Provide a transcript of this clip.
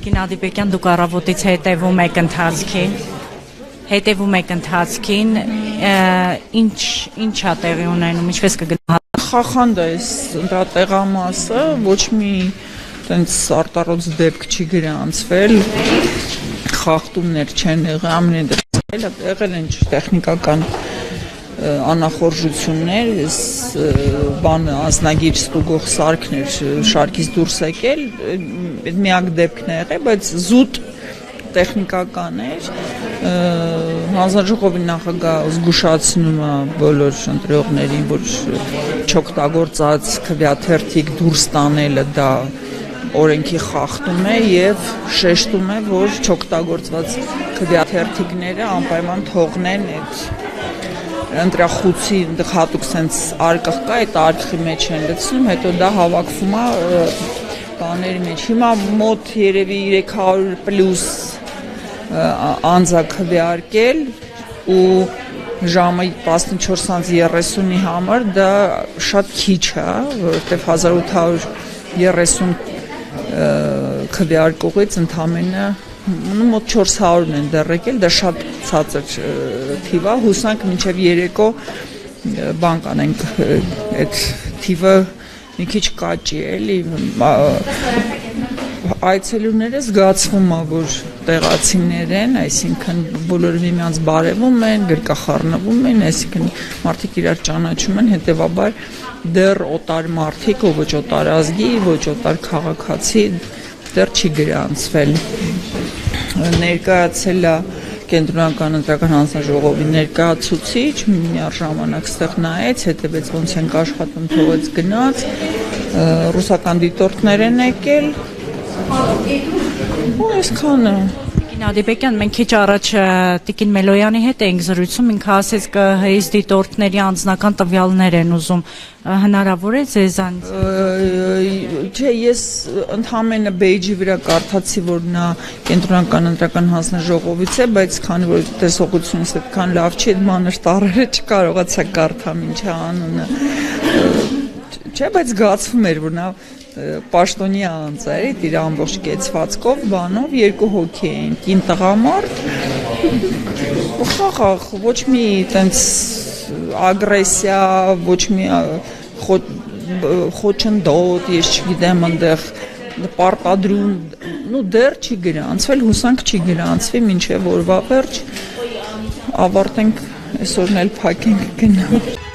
Տիկին Ադիպեկյան, դուք առավոտից հետևում եք ընթացքին, ինչ է տեղի ունենում, ինչպես կգնահատեք։ Խախանդ է դրա տեղամասը, ոչ մի տենց արտառոց դեպք չի գրանցվել, խախտումներ չեն եղել, ամենայն դեպքում եղել են տեխնիկական անախորժություններ, բանը անձնագիր ստուգող սարքներ շարքից դուրս եկել, միակ դեպքն է եղել, բայց զուտ տեխնիկական էր, հանձնաժողովի նախագահ զգուշացնում է բոլոր ընտրողներին, որ չօգտագործած քվեաթերթիկ դուրս տանելը դա օրենքի խախտում է եւ շեշտում է, որ չօգտագործված քվեաթերթիկները անպայման թողնեն այդ ընտրախուցի հատուկ sense արկղ կա, այդ արկղի մեջ են լցնում, հետո դա հավաքվում է բաների մեջ։ Հիմա մոտ երևի 300 պլյուս անձ է քվեարկել ու ժամը 14:30-ի համար դա շատ քիչ է, որովհետև 1830 քվեարկողից ընդամենը մոտ 400-ն են դեռ եկել, դա շատ ցածր թիվ է, հուսանք մինչև երեկո բան կանենք, այդ թիվը մի քիչ կաճի էլի, այցելուները զգացվում է, որ տեղացիներ են, այսինքն բոլորը միմյանց բարևում են, գրկախառնվում են, այսինքն մարդիկ իրար ճանաչում են, հետևաբար դեռ օտար մարդիկ, ոչ օտար ազգի, ոչ օտար քաղաքացի դեռ չի գրանցվել։ Ներկայացել է կենտրոնական ընտրական հանձնաժողովի ներկայացուցիչ, միաժամանակ ստեղ նայեց, հետևեց ոնց ենք աշխատում, թողեց գնաց, ռուսական դիտորդներ են եկել, ու այսքանը։ Տիկին Ադիպեկյան, մենք քիչ առաջ Տիկին Մելոյանի հետ էինք զրույցում, ինքը ասեց ՀՀ-ից դիտորդների անձնական տվյալներ են ուզում, հնարավոր է ձեզանից։ Չէ, ես ընդհանրապես բեյջի վրա կարդացի, որ նա կենտրոնական ընտրական հանձնաժողովից է, բայց քանի որ տեսողությունս այդքան լավ չի, այդ մանր տառերը չկարողացա կարդամ ինչ է անունը։ Չէ, բայց զգացվում էր, որ նա պաշտոնյա անձ էր, իր ամբողջ կեցվածքով, բանով, երկու հոգի էին, կին տղամարդ, խաղաղ, ոչ մի տենց ագրեսիա, ոչ մի խոչընդոտ, ես չգիտեմ, այնտեղ պարտադրում, դեռ չի գրանցվել, հուսանք չի գրանցվի, մինչև օրվա վերջ ավարտենք, այսօրն էլ փակենք գնանք։